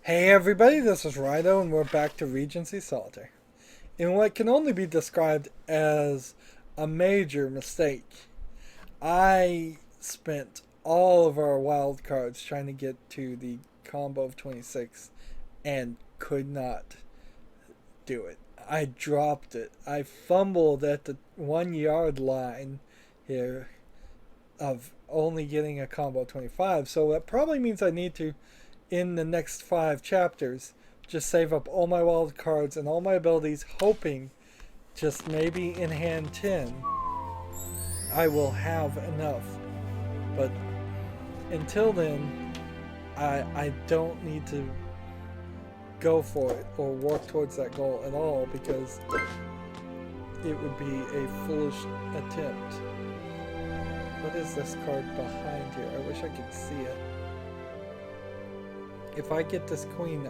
Hey everybody, this is Rydo and we're back to Regency Solitaire. In what can only be described as a major mistake, I spent all of our wild cards trying to get to the combo of 26 and could not do it. I dropped it. I fumbled at the 1 yard line here of only getting a combo 25, so that probably means I need to in the next 5 chapters, just save up all my wild cards and all my abilities, hoping just maybe in hand 10 I will have enough. But until then, I don't need to go for it or work towards that goal at all because it would be a foolish attempt. What is this card behind here? I wish I could see it. If I get this queen,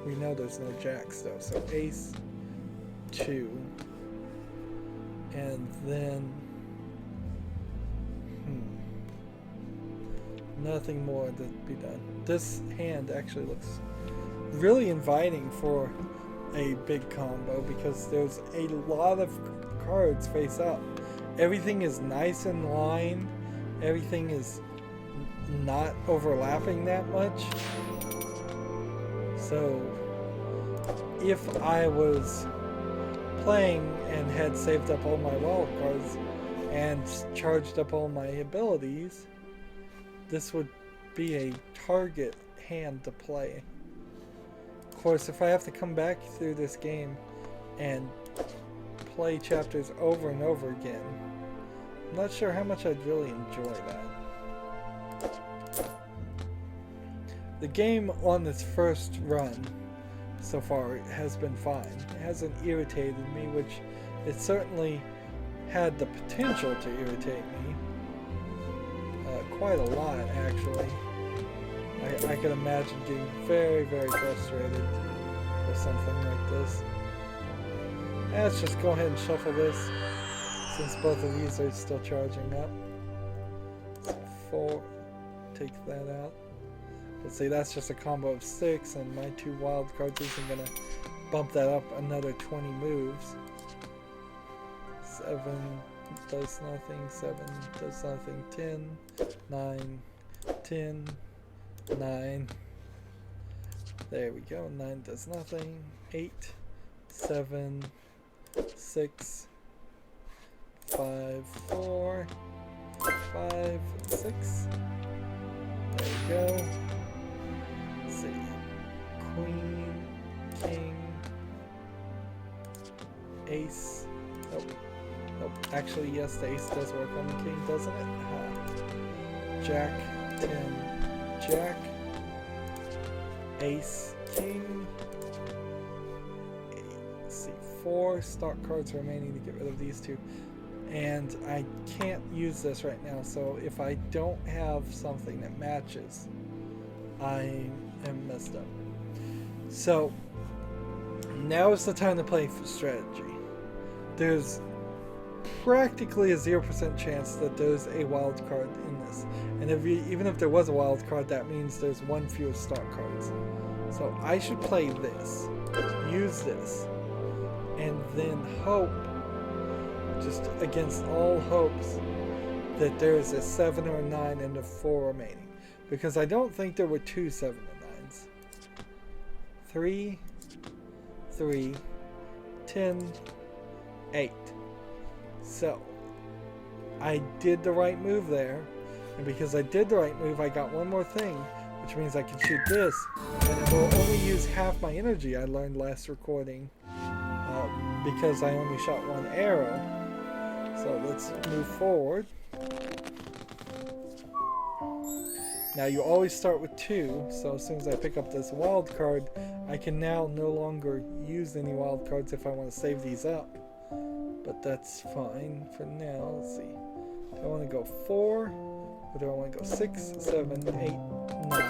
we know there's no jacks though. So ace, 2, and then nothing more to be done. This hand actually looks really inviting for a big combo because there's a lot of cards face up. Everything is nice in line. Everything is not overlapping that much. So if I was playing and had saved up all my wild cards and charged up all my abilities, this would be a target hand to play. Of course, if I have to come back through this game and play chapters over and over again, I'm not sure how much I'd really enjoy that. The game on its first run so far has been fine. It hasn't irritated me, which it certainly had the potential to irritate me. Quite a lot, actually. I could imagine getting very, very frustrated with something like this. Let's just go ahead and shuffle this, since both of these are still charging up. So 4, take that out. Let's see, that's just a combo of 6, and my 2 wild cards isn't going to bump that up another 20 moves. 7 does nothing, 7 does nothing, 10, 9, 10, 9. There we go, 9 does nothing, 8, 7, 6, 5, 4, 5, 6. There we go. Let's see. Queen, king, ace. Nope. Nope. Actually, yes, the ace does work on the king, doesn't it? Jack, 10, jack, ace, king. Let's see. 4 stock cards remaining to get rid of these 2. And I can't use this right now, so if I don't have something that matches, I am messed up. So now is the time to play for strategy. There's practically a 0% chance that there's a wild card in this, and even if there was a wild card, that means there's 1 fewer stock cards. So I should play this, use this, and then hope, just against all hopes, that there is a 7 or a 9 and a 4 remaining, because I don't think there were 2 7 and 9s. 3, 3, 10, 8. So I did the right move there, and because I did the right move, I got one more thing, which means I can shoot this, and it will only use half my energy. I learned last recording, because I only shot 1 arrow. So let's move forward. Now you always start with 2, so as soon as I pick up this wild card, I can now no longer use any wild cards if I want to save these up. But that's fine for now. Let's see. Do I want to go 4? Or do I want to go 6, 7, 8, 9?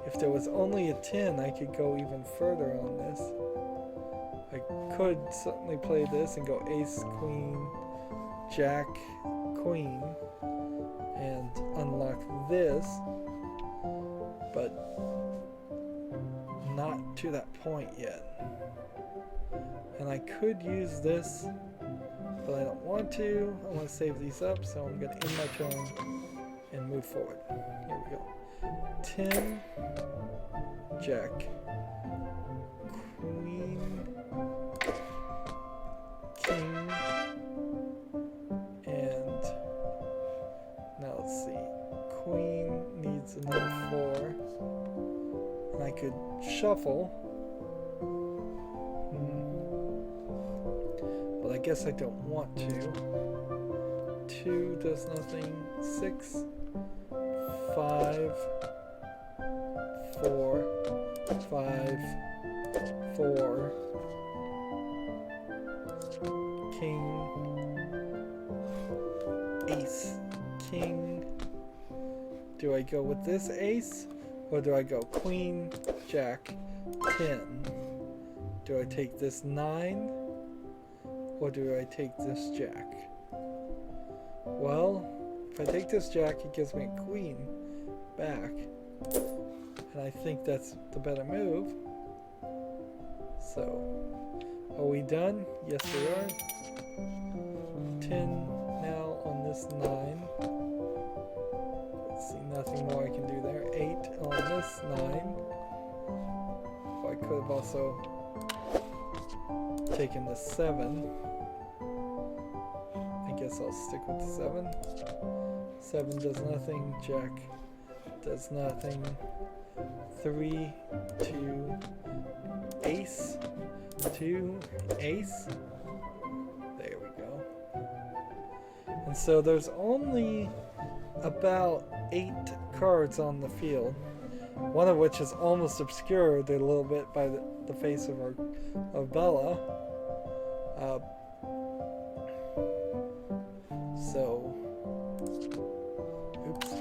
If there was only a 10, I could go even further on this. I could certainly play this and go ace, queen, jack, queen, and unlock this, but to that point yet. And I could use this, but I don't want to. I want to save these up, so I'm going to end my turn and move forward. Here we go. 10, Jack, Queen, King, and now let's see. Queen needs another 4, and I could shuffle. But I guess I don't want to. 2 does nothing. 6, 5, 4, 5, 4, King, Ace, King. Do I go with this ace, or do I go Queen, Jack, 10? Do I take this 9, or do I take this Jack? Well, if I take this Jack, it gives me a Queen back, and I think that's the better move. So, are we done? Yes, we are. 10 now on this 9. Let's see, nothing more I can do there. 8 on this 9. Oh, I could have also taken the 7. I guess I'll stick with the 7. 7 does nothing. Jack does nothing. 3, 2, Ace, 2, Ace. There we go. And so there's only about 8 cards on the field, one of which is almost obscured a little bit by the face of Bella. So, oops.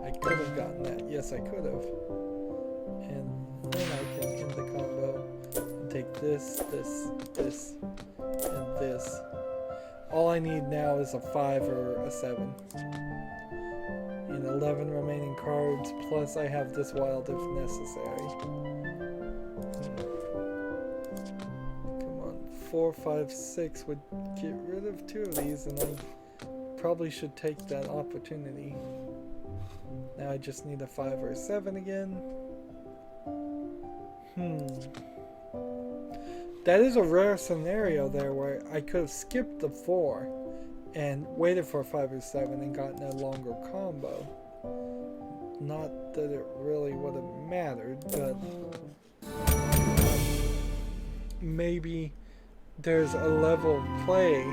I could have gotten that. Yes, I could have. And then I can end the combo and take this, this, this, and this. All I need now is a 5 or a 7. And 11 remaining cards, plus I have this wild if necessary. Come on. 4, 5, 6 would get rid of 2 of these, and I probably should take that opportunity. Now I just need a 5 or a 7 again. That is a rare scenario there where I could have skipped the 4 and waited for a 5 or 7 and gotten a longer combo. Not that it really would have mattered, but maybe there's a level of play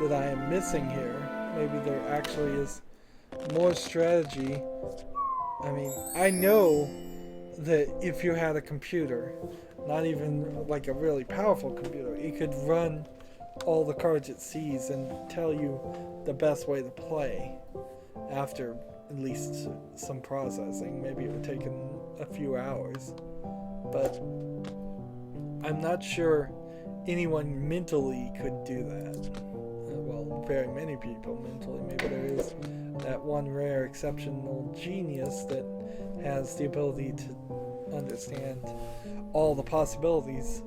that I am missing here. Maybe there actually is more strategy. I mean, I know that if you had a computer, not even like a really powerful computer, it could run all the cards it sees and tell you the best way to play after at least some processing. Maybe it would take a few hours, but I'm not sure anyone mentally could do that. Well, very many people mentally. Maybe there is that one rare exceptional genius that has the ability to understand all the possibilities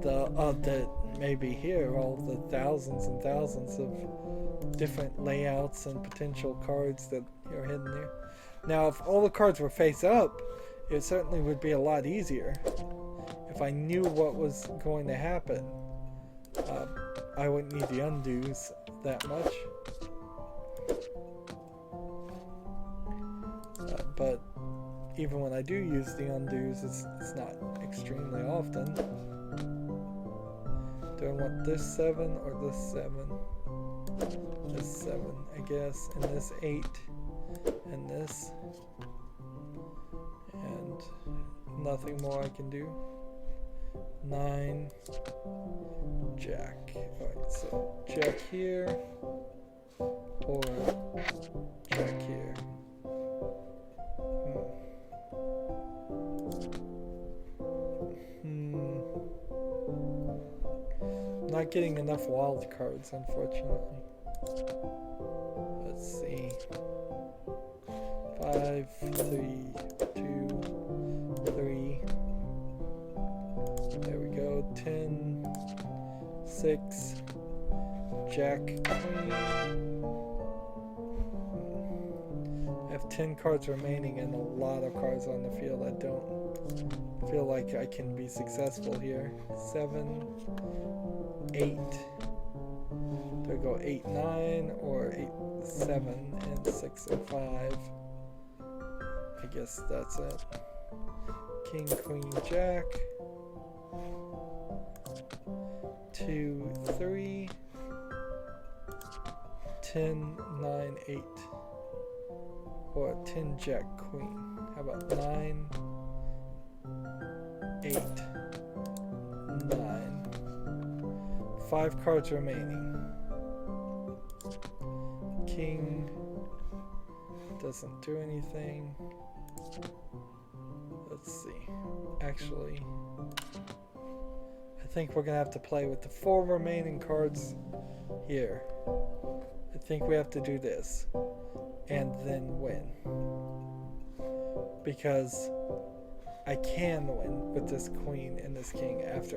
that may be here, all the thousands and thousands of different layouts and potential cards that are hidden there. Now, if all the cards were face up, it certainly would be a lot easier. If I knew what was going to happen, I wouldn't need the undos that much. But even when I do use the undos, it's not extremely often. Do I want this 7 or this 7? This 7, I guess, and this 8, and this, and nothing more I can do. 9, Jack. Alright, so Jack here, or Jack here. Not getting enough wild cards, unfortunately. Let's see. 5, 3, 2, 10, 6, Jack, Queen. I have 10 cards remaining and a lot of cards on the field. I don't feel like I can be successful here. 7, 8. Do I go 8, 9 or 8, 7 and 6 and 5? I guess that's it. King, Queen, Jack. 2, 3. 10, 9, 8. Or 10, Jack, Queen. How about 9, 8, 9. 5 cards remaining. King doesn't do anything. Let's see. Actually, I think we're gonna have to play with the 4 remaining cards here. I think we have to do this and then win, because I can win with this queen and this king after,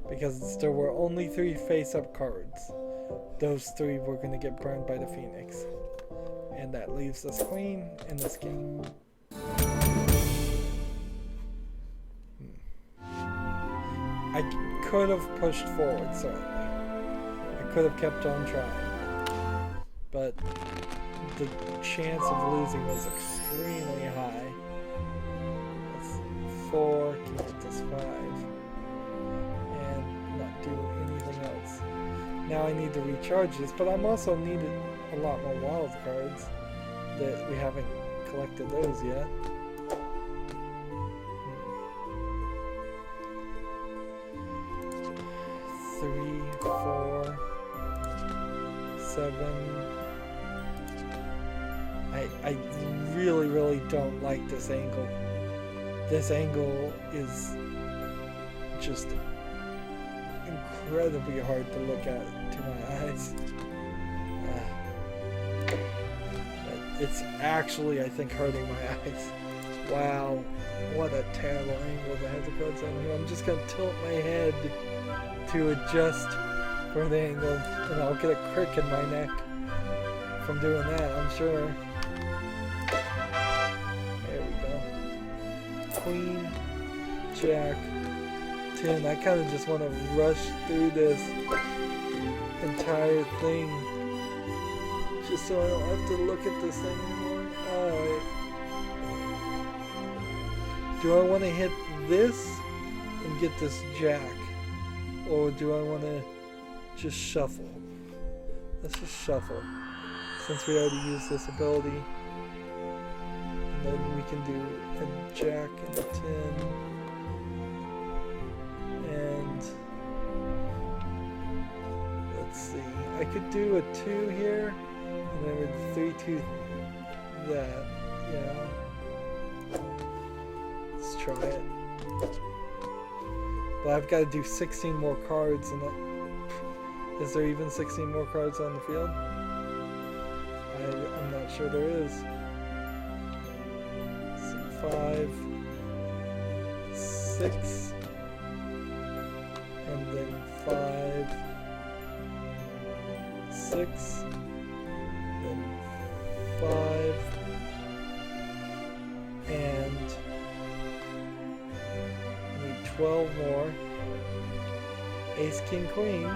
because there were only 3 face-up cards. Those 3 were going to get burned by the phoenix, and that leaves this queen and this king. I could have pushed forward, certainly. I could have kept on trying, but the chance of losing was extremely high. That's 4, can get this 5, and not do anything else. Now I need to recharge this, but I'm also needed a lot more wild cards that we haven't collected those yet. 3, 4, 7. I really don't like this angle. This angle is just incredibly hard to look at to my eyes. It's actually, I think, hurting my eyes. Wow, what a terrible angle to have the cards on here. I'm just going to tilt my head to adjust for the angle, and I'll get a crick in my neck from doing that, I'm sure. There we go. Queen, Jack, 10. I kind of just want to rush through this entire thing just so I don't have to look at this thing anymore. Alright. Do I want to hit this and get this Jack? Or do I want to just shuffle? Let's just shuffle, since we already used this ability. And then we can do a Jack and a 10. And let's see. I could do a 2 here, and then with 3, 2, that. Yeah. Let's try it. But I've got to do 16 more cards, and is there even 16 more cards on the field? I'm not sure there is. 5, 6, and then 5, 6, then 5, and 12 more. Ace, King, Queen.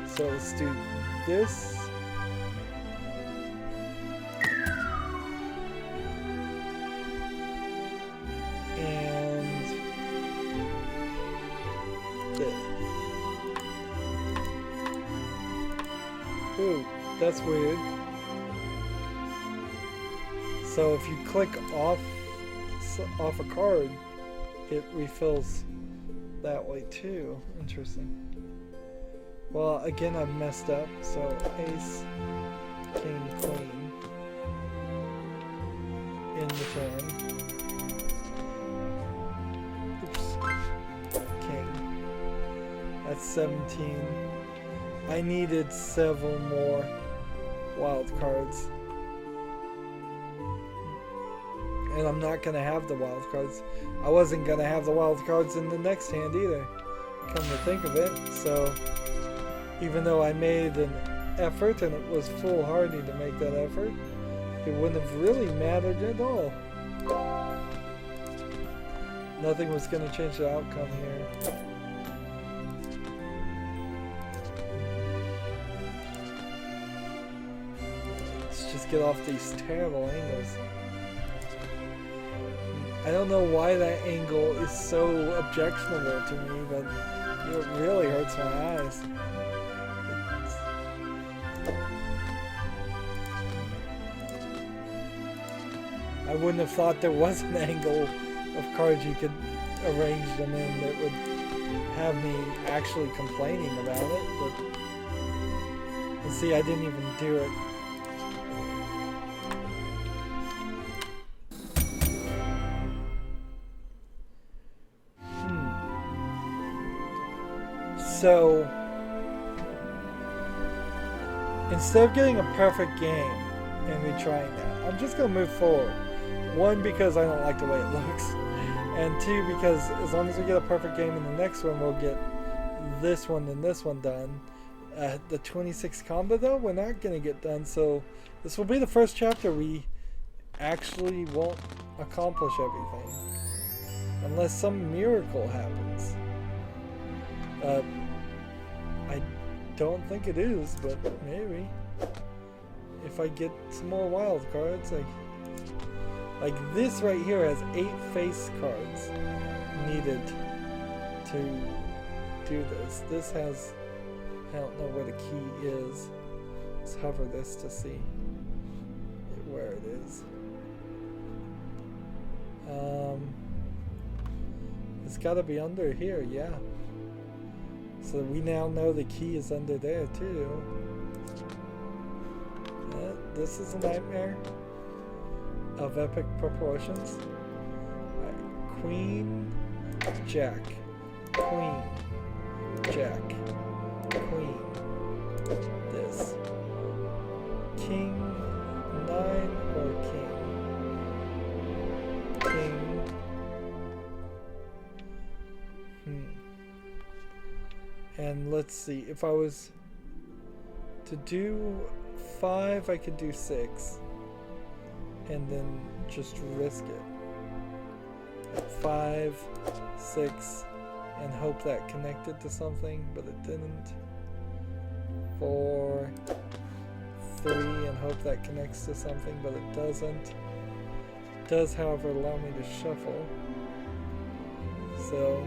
So let's do this. And this. Ooh, that's weird. So if you click off a card, it refills that way too. Interesting. Well, again, I've messed up. So Ace, King, Queen in the turn. Oops. King. That's 17. I needed several more wild cards. And I'm not going to have the wild cards. I wasn't going to have the wild cards in the next hand either, come to think of it. So even though I made an effort, and it was foolhardy to make that effort, it wouldn't have really mattered at all. Nothing was going to change the outcome here. Let's just get off these terrible angles. I don't know why that angle is so objectionable to me, but it really hurts my eyes. I wouldn't have thought there was an angle of cards you could arrange them in that would have me actually complaining about it, but and see, I didn't even do it. So instead of getting a perfect game and retrying that, I'm just going to move forward. One, because I don't like the way it looks, and two, because as long as we get a perfect game in the next one, we'll get this one and this one done. The 26 combo, though, we're not going to get done, so this will be the first chapter we actually won't accomplish everything. Unless some miracle happens. I don't think it is, but maybe. If I get some more wild cards, like this right here has 8 face cards needed to do this. This has, I don't know where the key is. Let's hover this to see where it is. It's got to be under here, yeah. So we now know the key is under there too. This is a nightmare of epic proportions. Right. Queen, Jack, Queen, Jack, Queen. This. King, 9 or King? King. And let's see, if I was to do 5, I could do 6. And then just risk it. 5, 6, and hope that connected to something, but it didn't. 4, 3, and hope that connects to something, but it doesn't. It does, however, allow me to shuffle. So,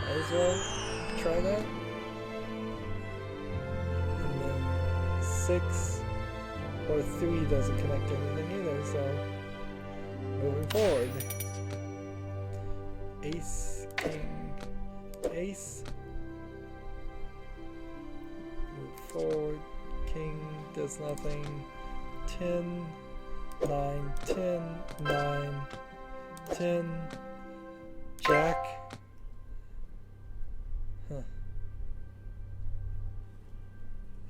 might as well try that. And then 6 or 3 doesn't connect to anything either, so moving forward. Ace, King, Ace. Move forward. King does nothing. 10, 9, 10, 9, 10. Jack.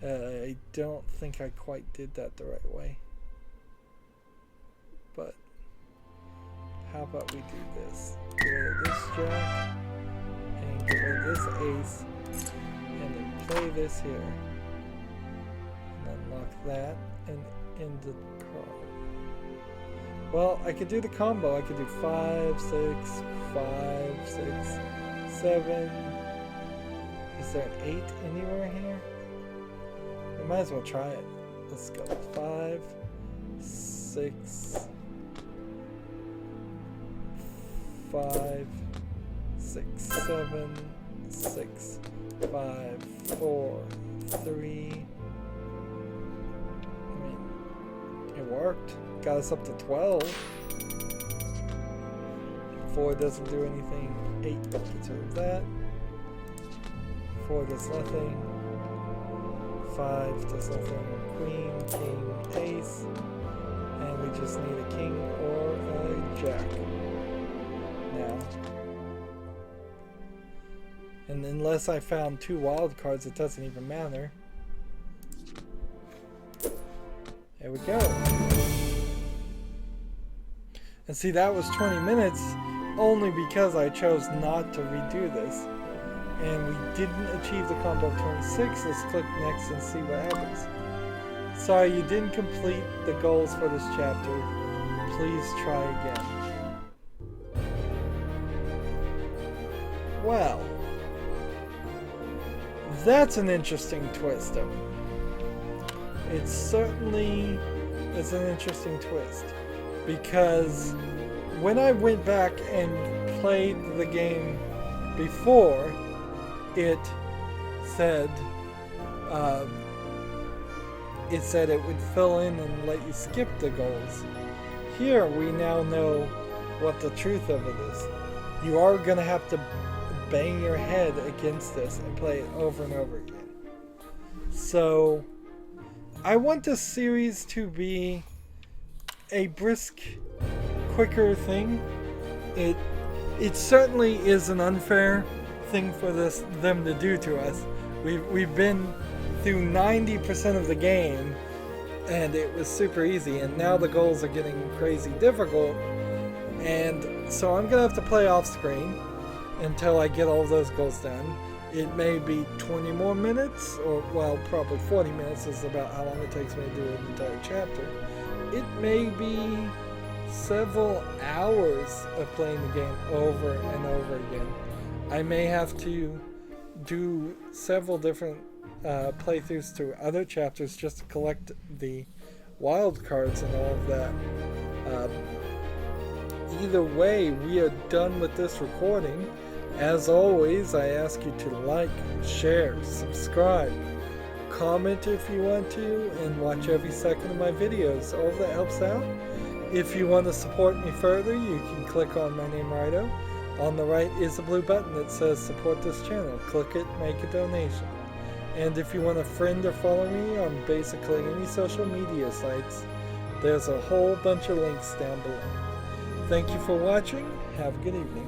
I don't think I quite did that the right way. But how about we do this? Get rid of this Jack and get rid of this Ace and then play this here. And unlock that and end the card. Well, I could do the combo. I could do 5, 6, 5, 6, 7. Is there an 8 anywhere here? We might as well try it. Let's go. 5, 6, 5, 6, 7, 6, 5, 4, 3. I mean, it worked. Got us up to 12. 4 doesn't do anything. 8 gets rid of that. 4 does nothing. 5 does nothing. Queen, King, Ace. And we just need a King or a Jack. Now. And unless I found 2 wild cards, it doesn't even matter. There we go. And see, that was 20 minutes only because I chose not to redo this. And we didn't achieve the combo of 26. Let's click next and see what happens. Sorry, you didn't complete the goals for this chapter. Please try again. Well, that's an interesting twist of it. It certainly is an interesting twist. Because when I went back and played the game before, it said it would fill in and let you skip the goals. Here we now know what the truth of it is. You are going to have to bang your head against this and play it over and over again. So I want this series to be a brisk, quicker thing. It certainly is an unfair thing for them to do to us. We've been through 90% of the game and it was super easy, and now the goals are getting crazy difficult, and so I'm gonna have to play off screen until I get all those goals done. It may be 20 more minutes, or well, probably 40 minutes is about how long it takes me to do an entire chapter. It may be several hours of playing the game over and over again. I may have to do several different playthroughs through other chapters just to collect the wild cards and all of that. Either way, we are done with this recording. As always, I ask you to like, share, subscribe, comment if you want to, and watch every second of my videos. All of that helps out. If you want to support me further, you can click on my name, Rydo. On the right is a blue button that says support this channel. Click it, make a donation. And if you want to friend or follow me on basically any social media sites, there's a whole bunch of links down below. Thank you for watching. Have a good evening.